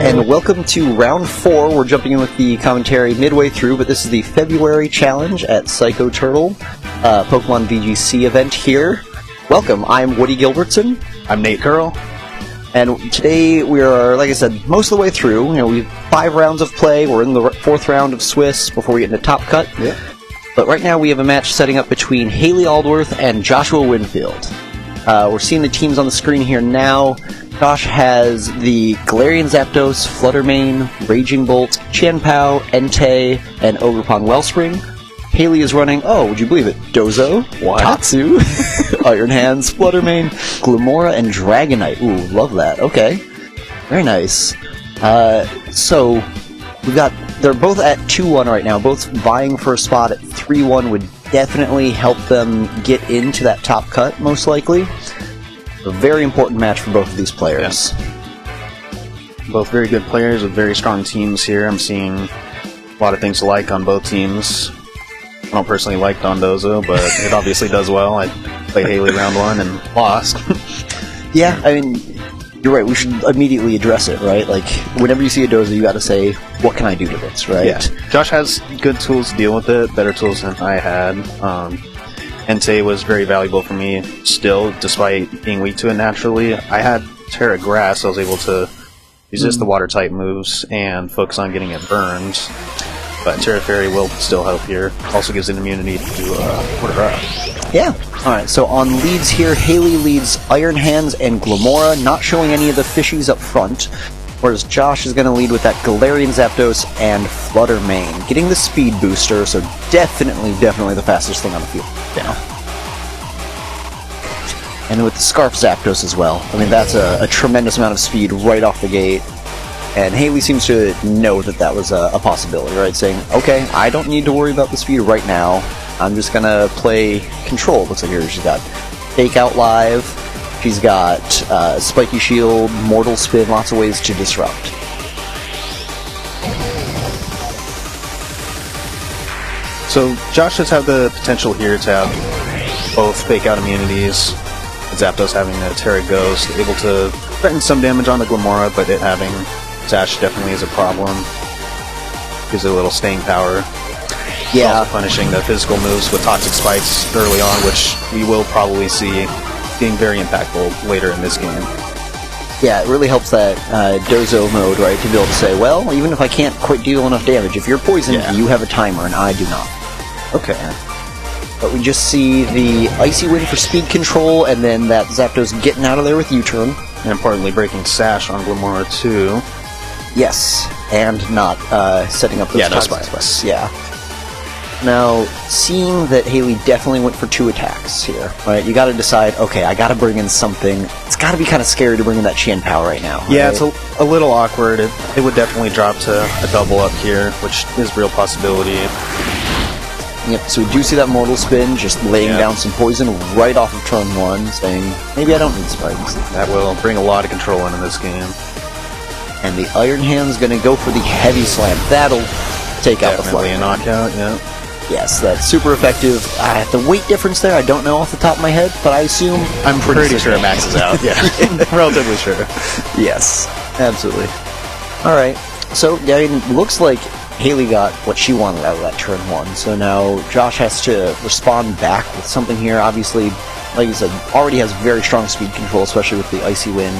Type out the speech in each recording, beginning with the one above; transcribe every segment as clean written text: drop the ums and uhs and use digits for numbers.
and welcome to round 4. We're jumping in with the commentary midway through, but this is the February challenge at Psycho Turtle Pokemon VGC event here. Welcome, I'm Woody Gilbertson. I'm Nate Curl. And today we are, like I said, most of the way through. We've 5 rounds of play. We're in the 4th round of Swiss before we get into Top Cut. Yeah. But right now we have a match setting up between Hayley Aldworth and Joshua Winfield. We're seeing the teams on the screen here now. Josh has the Galarian Zapdos, Fluttermane, Raging Bolt, Chien-Pao, Entei, and Ogerpon Wellspring. Hayley is running, would you believe it, Dozo, Tatsu, Iron Hands, Fluttermane, Glimmora, and Dragonite. Ooh, love that. Okay. Very nice. So, they're both at 2-1 right now, both vying for a spot at 3-1 would definitely help them get into that top cut, most likely. A very important match for both of these players. Yeah. Both very good players with very strong teams here. I'm seeing a lot of things to like on both teams. I don't personally like Dondozo, but it obviously does well. I played Hayley round 1 and lost. Yeah, I mean, you're right. We should immediately address it, right? Like, whenever you see a Dozo, you gotta say, what can I do to this, right? Yeah. Josh has good tools to deal with it, better tools than I had. Entei was very valuable for me still, despite being weak to it naturally. I had Terra Grass, so I was able to resist the water-type moves and focus on getting it burned. But Terra Fairy will still help here. Also gives it immunity to Quarter Up. Yeah. Alright, so on leads here, Hayley leads Iron Hands and Glimmora, not showing any of the fishies up front. Whereas Josh is going to lead with that Galarian Zapdos and Fluttermane, getting the speed booster, so definitely the fastest thing on the field now. And with the Scarf Zapdos as well. I mean, that's a tremendous amount of speed right off the gate. And Hayley seems to know that was a possibility, right? Saying, okay, I don't need to worry about the speed right now. I'm just going to play Control. Looks like here she's got Fake Out Live. She's got Spiky Shield, Mortal Spin, lots of ways to disrupt. So Josh does have the potential here to have both Fake Out immunities. Zapdos having a Terra Ghost, able to threaten some damage on the Glimmora, but it having Sash definitely is a problem. Gives it a little staying power. Yeah. Also punishing the physical moves with Toxic Spikes early on, which we will probably see being very impactful later in this game. Yeah, it really helps that Dozo mode, right, to be able to say, well, even if I can't quite deal enough damage, if you're poisoned, you have a timer, and I do not. Okay. But we just see the Icy Wind for speed control, and then that Zapdos getting out of there with U-turn. And importantly, breaking Sash on Glimmora too. Yes, and not setting up those Toxic Spikes. Yeah. Now, seeing that Hayley definitely went for 2 attacks here, right? You gotta decide, okay, I gotta bring in something. It's gotta be kind of scary to bring in that Chien-Pao right now. Right? Yeah, it's a little awkward. It would definitely drop to a double up here, which is a real possibility. Yep, so we do see that Mortal Spin, just laying down some poison right off of turn 1, saying, maybe I don't need spikes. That will bring a lot of control into this game. And the Iron Hand's gonna go for the Heavy Slam. That'll take out the Flutter. Definitely a knockout, yeah. Yes, that's super effective. The weight difference there, I don't know off the top of my head, but I assume... I'm pretty sure it maxes out, yeah. Relatively sure. Yes, absolutely. Alright, so, yeah, it looks like Hayley got what she wanted out of that turn 1, so now Josh has to respond back with something here. Obviously, like you said, already has very strong speed control, especially with the Icy Wind.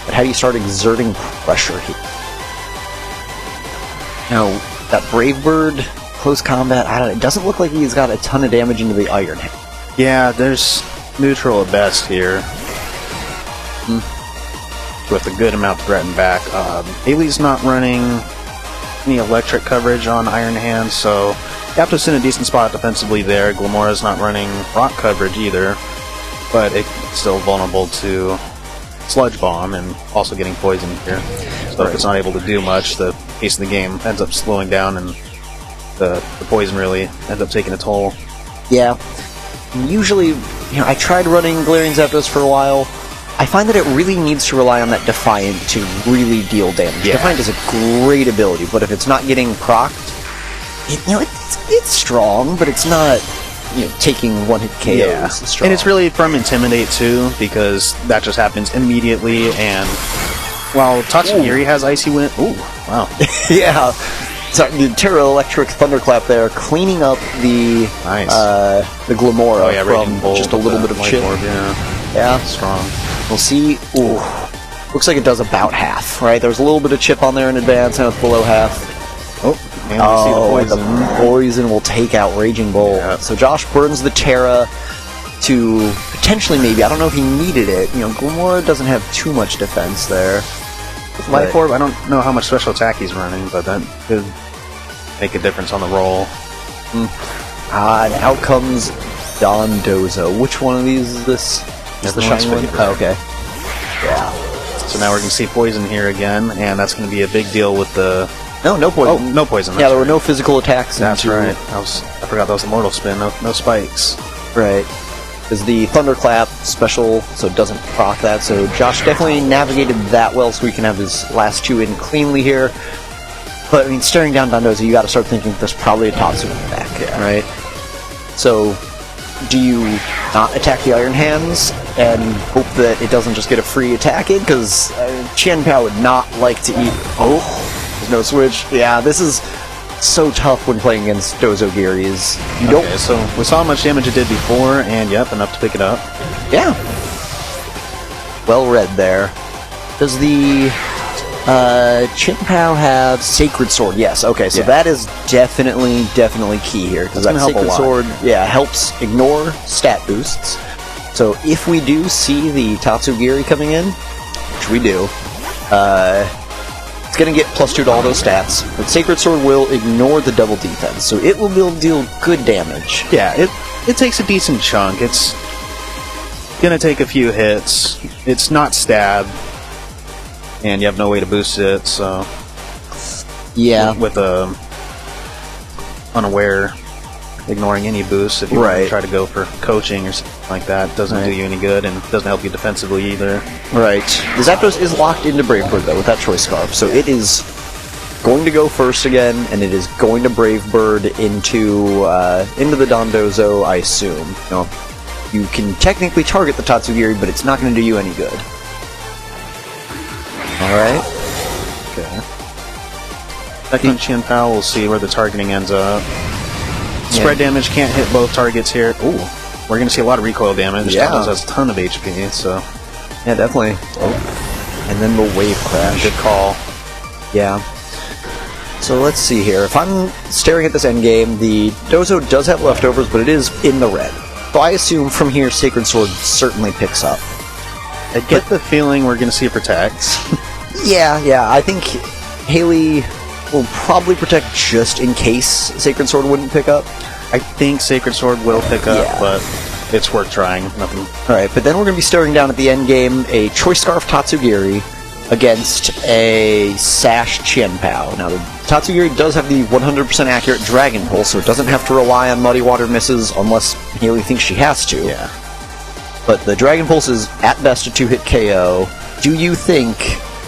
But how do you start exerting pressure here? Now, that Brave Bird... close combat, I don't know, it doesn't look like he's got a ton of damage into the Iron Hand. Yeah, there's neutral at best here. With a good amount threatened back. Hayley's not running any electric coverage on Iron Hand, so Zapdos in a decent spot defensively there. Glimmora's not running rock coverage either, but it's still vulnerable to Sludge Bomb and also getting poisoned here. So if it's not able to do much, the pace of the game ends up slowing down and the poison really ends up taking a toll. Yeah. Usually, I tried running Galarian Zapdos for a while. I find that it really needs to rely on that Defiant to really deal damage. Yeah. Defiant is a great ability, but if it's not getting procced, it's strong, but it's not taking one-hit KOs. Yeah. And it's really from Intimidate too, because that just happens immediately, and While Tatsugiri has Icy Wind. Ooh, wow. Yeah. So the Terra Electric Thunderclap there, cleaning up the Glamora from just a little bit of chip. Yeah. Strong. We'll see. Ooh. Looks like it does about half, right? There was a little bit of chip on there in advance, now it's below half. Oh, and we see the poison. The poison will take out Raging Bolt. Yeah. So Josh burns the Terra to potentially maybe, I don't know if he needed it. You know, Glamora doesn't have too much defense there. With Life Orb, I don't know how much special attack he's running, but that could make a difference on the roll. And out comes Dondozo. Which one of these is this? Is the shiny one? Oh, okay. Yeah. So now we're going to see poison here again, and that's going to be a big deal with the... No poison. Oh, no poison. Yeah, there were no physical attacks. That's right. I forgot that was the Mortal Spin. No spikes. Right. Is the Thunderclap special, so it doesn't proc that. So Josh definitely navigated that well, so we can have his last two in cleanly here. But I mean, staring down Dondozo, you got to start thinking there's probably a Tatsu in the back, right? So, do you not attack the Iron Hands and hope that it doesn't just get a free attack in? Because Qianpao would not like to eat. Oh, there's no switch. Yeah, this is so tough when playing against Dozo-Giris. Okay, so we saw how much damage it did before, and yep, enough to pick it up. Yeah. Well read there. Does the Qianpao have Sacred Sword? Yes, okay, so that is definitely key here, because that Sacred Sword helps ignore stat boosts. So if we do see the Tatsugiri coming in, which we do, it's going to get +2 to all those stats, but Sacred Sword will ignore the double defense, so it will deal good damage. Yeah, it takes a decent chunk. It's going to take a few hits. It's not stab, and you have no way to boost it, so... Yeah. With a unaware, ignoring any boosts, if you want to try to go for coaching or something like that, doesn't do you any good, and doesn't help you defensively either. Right. The Zapdos is locked into Brave Bird, though, with that Choice Scarf, so it is going to go first again, and it is going to Brave Bird into the Dondozo, I assume. You know, you can technically target the Tatsugiri, but it's not going to do you any good. Alright. Okay. Second Qianpao, we'll see where the targeting ends up. Spread damage can't hit both targets here. Ooh, we're going to see a lot of recoil damage. Yeah. Dondozo has a ton of HP, so... Yeah, definitely. Oh. And then the Wave Crash. Good call. Yeah. So let's see here. If I'm staring at this endgame, the Dozo does have leftovers, but it is in the red. So I assume from here Sacred Sword certainly picks up. I get the feeling we're going to see it protect. Yeah. I think Hayley will probably protect just in case Sacred Sword wouldn't pick up. I think Sacred Sword will pick up, but it's worth trying. Nothing. Alright, but then we're going to be staring down at the end game a Choice Scarf Tatsugiri against a Sash Qianpao. Now, the Tatsugiri does have the 100% accurate Dragon Pulse, so it doesn't have to rely on Muddy Water misses unless Hayley thinks she has to. Yeah. But the Dragon Pulse is at best a 2-hit KO. Do you think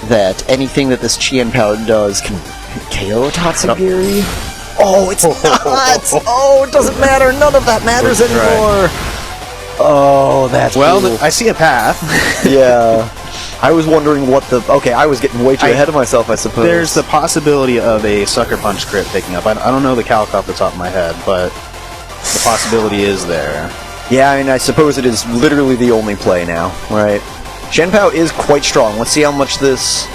that anything that this Qianpao does can KO a Tatsugiri? Oh, it's not! Oh, it doesn't matter. None of that matters anymore. Oh, that's well. I see a path. Yeah. I was wondering what the... Okay, I was getting way too ahead of myself, I suppose. There's the possibility of a Sucker Punch crit picking up. I don't know the calc off the top of my head, but the possibility is there. Yeah, I mean, I suppose it is literally the only play now, right? Qianpao is quite strong. Let's see how much this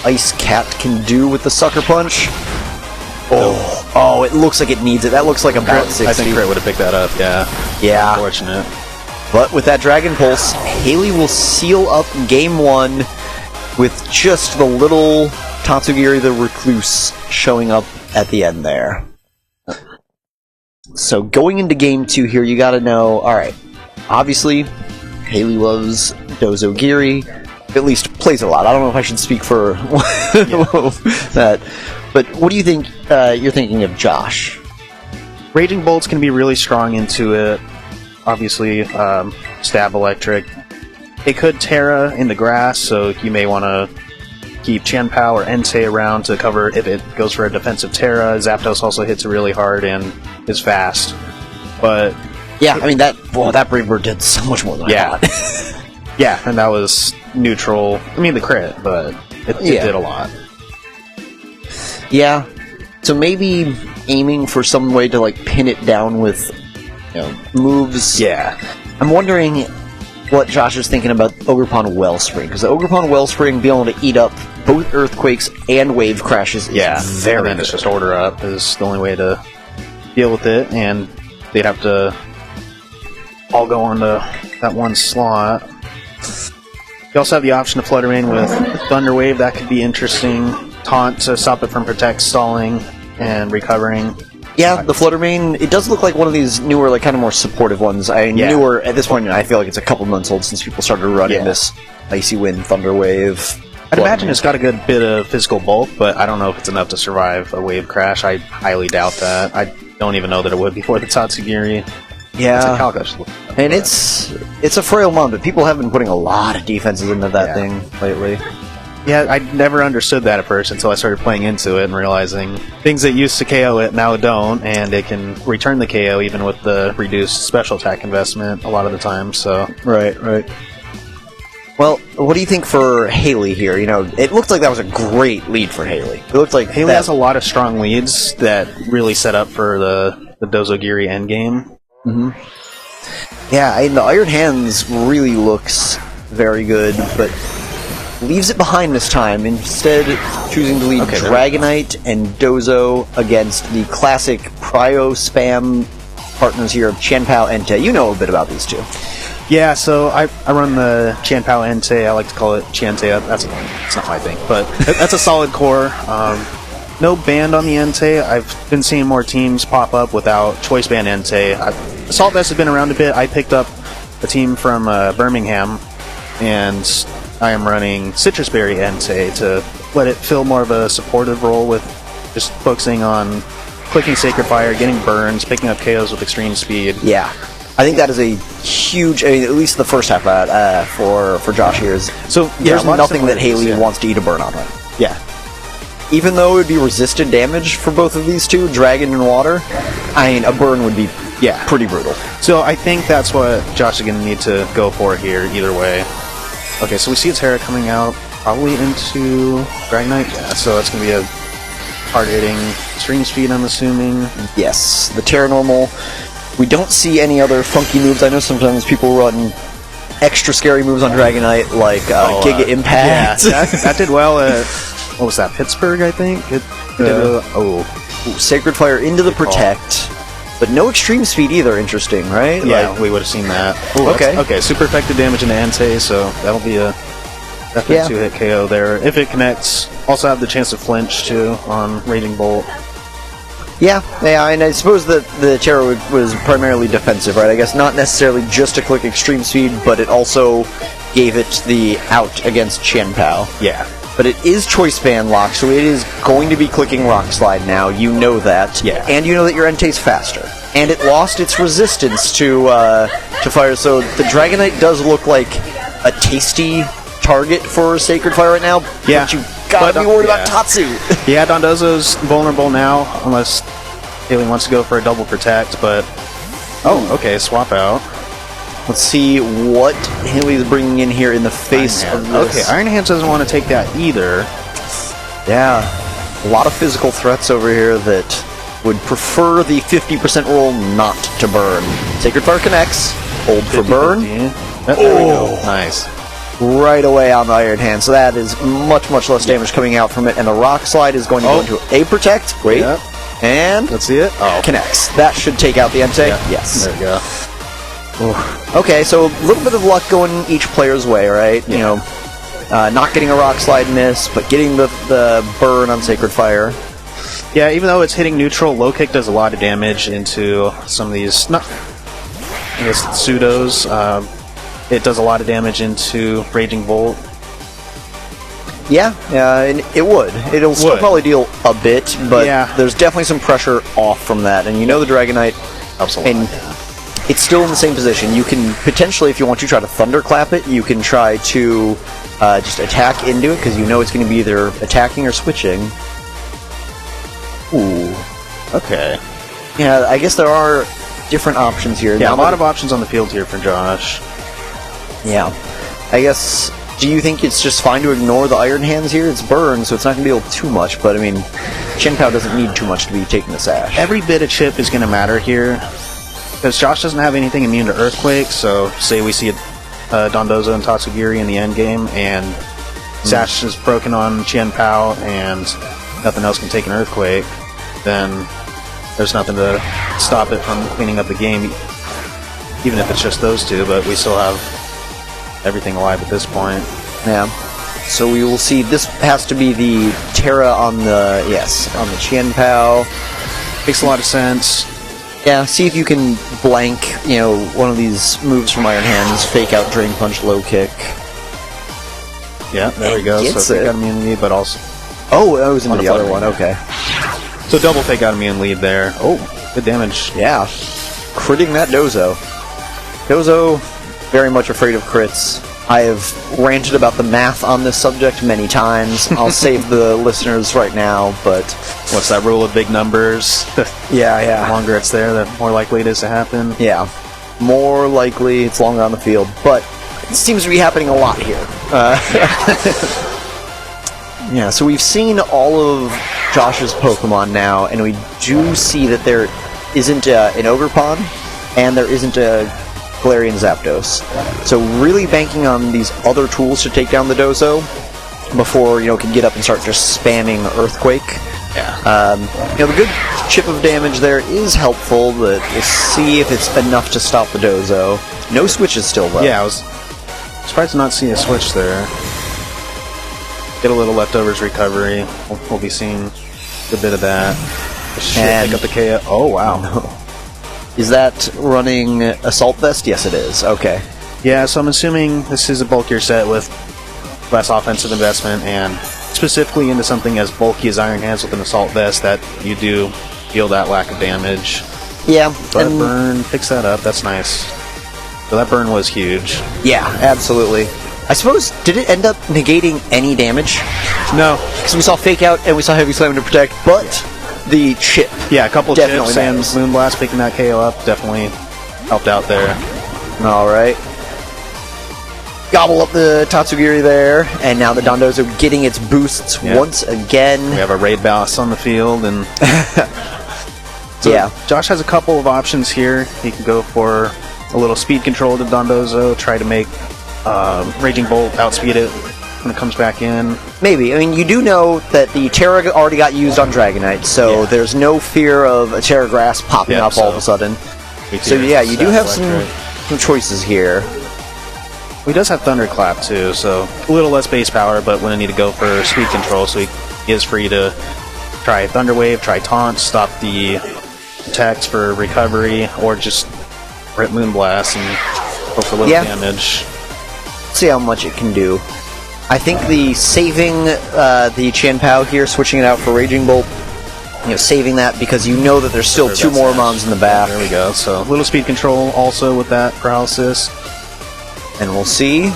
Ice Cat can do with the Sucker Punch. Oh, it looks like it needs it. That looks like about 60. I think Crit would have picked that up, yeah. Yeah. Unfortunate. But with that Dragon Pulse, Hayley will seal up Game 1 with just the little Tatsugiri the Recluse showing up at the end there. So going into Game 2 here, you gotta know, alright, obviously, Hayley loves Dozo-Giri, at least plays a lot. I don't know if I should speak for that. But what do you think you're thinking of Josh? Raging Bolt's going to be really strong into it. Obviously, Stab Electric. It could Terra in the grass, so you may want to keep Qianpao or Entei around to cover if it goes for a defensive Terra. Zapdos also hits it really hard and is fast. But yeah, I mean, that Brave Bird did so much more than I thought. Yeah, and that was neutral. I mean, the crit, but it did a lot. Yeah. So maybe aiming for some way to like pin it down with, moves. Yeah. I'm wondering what Josh is thinking about Ogerpon Wellspring, because the Ogerpon Wellspring being able to eat up both earthquakes and wave crashes is very and then good. it's just order up is the only way to deal with it, and they'd have to all go onto that one slot. You also have the option to Flutter Mane with Thunder Wave. That could be interesting. Taunt to stop it from Protect stalling and recovering. Yeah, the Flutter Mane, it does look like one of these newer, like kind of more supportive ones. Newer, at this point, I feel like it's a couple months old since people started running this Icy Wind, Thunder Wave. I'd imagine it's got a good bit of physical bulk, but I don't know if it's enough to survive a wave crash. I highly doubt that. I don't even know that it would before the Tatsugiri. Yeah, and it's a frail mon, but people have been putting a lot of defenses into that thing lately. Yeah, I never understood that at first until I started playing into it and realizing things that used to KO it now don't, and it can return the KO even with the reduced special attack investment a lot of the time, so... Right. Well, what do you think for Hayley here? It looked like that was a great lead for Hayley. It looked like Hayley has a lot of strong leads that really set up for the Dozogiri endgame. Mm-hmm. Yeah, the Iron Hands really looks very good, but leaves it behind this time, instead choosing to lead Dragonite and Dozo against the classic Prio spam partners here of Chanpao and Entei. You know a bit about these two. Yeah, so I run the Chanpao Entei. I like to call it Chantei. It's not my thing, but that's a solid core. No band on the Entei. I've been seeing more teams pop up without Choice Band Entei. Assault Vest has been around a bit. I picked up a team from Birmingham, and I am running Citrus Berry Entei to let it fill more of a supportive role with just focusing on clicking Sacred Fire, getting burns, picking up KOs with extreme speed. Yeah. I think that is a huge, at least the first half of that for Josh here is, so there's nothing that Hayley wants to eat a burn on right. Yeah. Even though it would be resisted damage for both of these two, Dragon and Water, a burn would be pretty brutal. So I think that's what Josh is going to need to go for here either way. Okay, so we see its Terra coming out probably into Dragonite. Yeah, so that's going to be a hard-hitting extreme speed, I'm assuming. Yes, the Terra Normal. We don't see any other funky moves. I know sometimes people run extra scary moves on Dragonite, like Giga Impact. Yeah, that did well at, what was that, Pittsburgh, I think? Sacred Fire into the Protect. But no extreme speed either, interesting, right? Yeah, we would have seen that. Ooh, okay, super effective damage into Entei, so that'll be a definite 2-hit KO there. If it connects, also have the chance to flinch, too, on Raging Bolt. Yeah, and I suppose that the Terra was primarily defensive, right? I guess not necessarily just to click extreme speed, but it also gave it the out against Chanpao. Yeah. But it is Choice Band locked, so it is going to be clicking Rock Slide now. You know that. Yeah. And you know that your Entei's faster. And it lost its resistance to fire, so the Dragonite does look like a tasty target for Sacred Fire right now. Yeah. But you gotta be worried about Tatsu. Yeah, Dondozo's vulnerable now, unless Hayley wants to go for a double protect, but... Oh, okay, swap out. Let's see what Hayley is bringing in here in the face of this. Okay, Iron Hands doesn't want to take that either. Yeah, a lot of physical threats over here that would prefer the 50% roll not to burn. Sacred Fire connects, hold for burn. There we go. Nice. Right away on the Iron Hand, so that is much, much less damage coming out from it, and the Rock Slide is going to go into a Protect. Great. Yep. And let's see it. Connects. That should take out the Entei. Yeah. Yes. There we go. Ooh. Okay, so a little bit of luck going each player's way, right? Yeah. Not getting a Rock Slide miss, but getting the burn on Sacred Fire. Yeah, even though it's hitting neutral, Low Kick does a lot of damage into some of these, pseudos. It does a lot of damage into Raging Bolt. Yeah, and it would. It'll still probably deal a bit, but there's definitely some pressure off from that. And the Dragonite helps a lot. And it's still in the same position. You can potentially, if you want to, try to Thunderclap it. You can try to just attack into it, because it's going to be either attacking or switching. Ooh. Okay. Yeah, I guess there are different options here. Yeah, a lot of options on the field here for Josh. Yeah. I guess, do you think it's just fine to ignore the Iron Hands here? It's burned, so it's not going to deal too much, but I mean, Chen Pao doesn't need too much to be taking the sash. Every bit of chip is going to matter here, because Josh doesn't have anything immune to Earthquake, so say we see Dondozo and Tatsugiri in the end game, and sash is broken on Chen Pao, and nothing else can take an Earthquake, then there's nothing to stop it from cleaning up the game, even if it's just those two, but we still have everything alive at this point. Yeah. So we will see, this has to be the Terra on the, on the Chen Pao. Makes a lot of sense. Yeah, see if you can blank, one of these moves from Iron Hands, fake out Drain Punch, low kick. Yeah, there we go. So fake out immunity, but also... Oh, that was into the other one, okay. So double fake out immune lead there. Oh, good damage. Yeah. Critting that Dozo. Dozo, very much afraid of crits. I have ranted about the math on this subject many times. I'll save the listeners right now, but... What's that rule of big numbers? Yeah. The longer it's there, the more likely it is to happen. Yeah. More likely it's longer on the field, but it seems to be happening a lot here. Yeah, so we've seen all of Josh's Pokemon now, and we do see that there isn't an Ogerpon, and there isn't a Galarian Zapdos. So really banking on these other tools to take down the Dozo before, can get up and start just spamming Earthquake. Yeah. The good chip of damage there is helpful, but we'll see if it's enough to stop the Dozo. No switches still, though. Yeah, I was surprised to not see a switch there. Get a little leftovers recovery. We'll be seeing a bit of that. Pick up the KO. Oh, wow. No. Is that running Assault Vest? Yes, it is. Okay. Yeah, so I'm assuming this is a bulkier set with less offensive investment, and specifically into something as bulky as Iron Hands with an Assault Vest that you do feel that lack of damage. Yeah. But burn picks that up. That's nice. So that burn was huge. Yeah, absolutely. I suppose, did it end up negating any damage? No. Because we saw Fake Out and we saw Heavy Slam to protect, but the chip. Yeah, a couple definitely chips and Moonblast picking that KO up definitely helped out there. Alright. Gobble up the Tatsugiri there, and now the Dondozo getting its boosts once again. We have a Raid Boss on the field, and so Josh has a couple of options here. He can go for a little speed control to Dondozo, try to make Raging Bolt outspeed it when it comes back in. Maybe. I mean, you do know that the Terra already got used on Dragonite, so there's no fear of a Terra Grass popping up all of a sudden. So yeah, you do have some choices here. He does have Thunderclap too, so a little less base power, but when I need to go for speed control, so he is free to try Thunder Wave, try Taunt, stop the attacks for recovery, or just rip Moonblast and go for little damage. See how much it can do. I think the saving the Chen Pao here, switching it out for Raging Bolt, saving that because you know that there's still two more Mons in the back. There we go. So a little speed control also with that paralysis. And we'll see.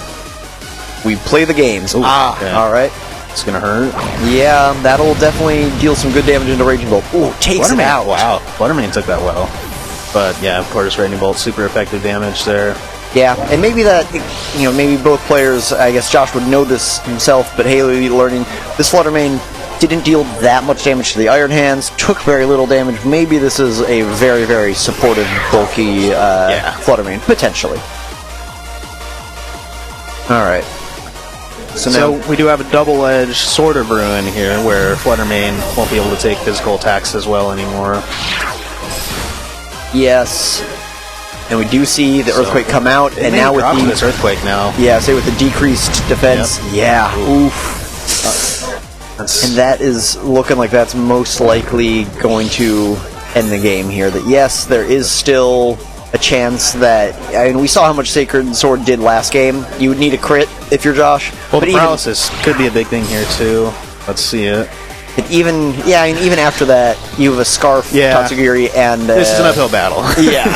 We play the games. Ooh, alright. It's gonna hurt. Yeah, that'll definitely deal some good damage into Raging Bolt. Ooh, takes it out. Wow, Fluttermane took that well. But yeah, of course, Raging Bolt, super effective damage there. Yeah, and maybe that, maybe both players, I guess Josh would know this himself, but Hayley learning, this Fluttermane didn't deal that much damage to the Iron Hands, took very little damage. Maybe this is a very, very supportive, bulky Fluttermane, potentially. Alright. So we do have a double-edged sort of ruin here, where Fluttermane won't be able to take physical attacks as well anymore. Yes. And we do see the Earthquake come out, and now with this Earthquake now. Yeah, say with the decreased defense. Yep. Yeah. Oof. And that is looking like that's most likely going to end the game here. That yes, there is still a chance that, I mean, we saw how much Sacred Sword did last game. You would need a crit if you're Josh. Well, but paralysis could be a big thing here too. Let's see it. And even after that, you have a Scarf, Tatsugiri, and this is an uphill battle. Yeah.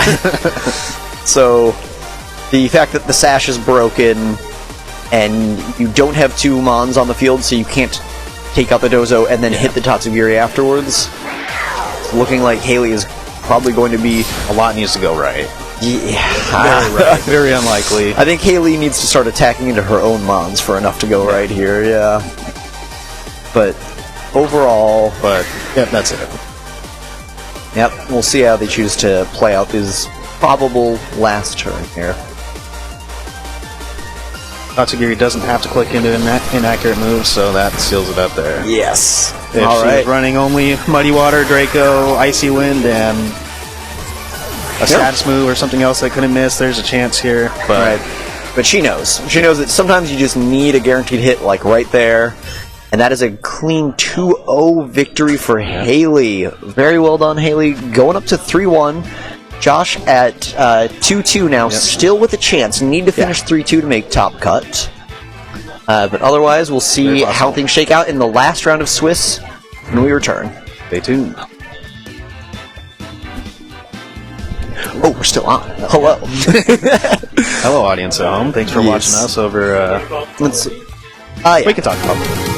So the fact that the sash is broken and you don't have two Mons on the field, so you can't take out the Dozo and then hit the Tatsugiri afterwards, it's looking like Hayley is probably going to be... A lot needs to go right. Yeah. Very, very unlikely. I think Hayley needs to start attacking into her own mons for enough to go right here, yeah. But overall... But, yeah, that's it. Yep, we'll see how they choose to play out this probable last turn here. Tatsugiri doesn't have to click into an inaccurate move, so that seals it up there. Yes. If she was running only Muddy Water, Draco, Icy Wind, and a status move or something else that couldn't miss, there's a chance here. But But she knows. She knows that sometimes you just need a guaranteed hit, like right there. And that is a clean 2-0 victory for Hayley. Very well done, Hayley. Going up to 3-1. Josh at 2-2 now, still with a chance. Need to finish 3-2 to make top cut. But otherwise, we'll see how things shake out in the last round of Swiss when we return. Stay tuned. Oh, we're still on. Hello. Hello, audience at home. Thanks for watching us over... Let's. We can talk about it.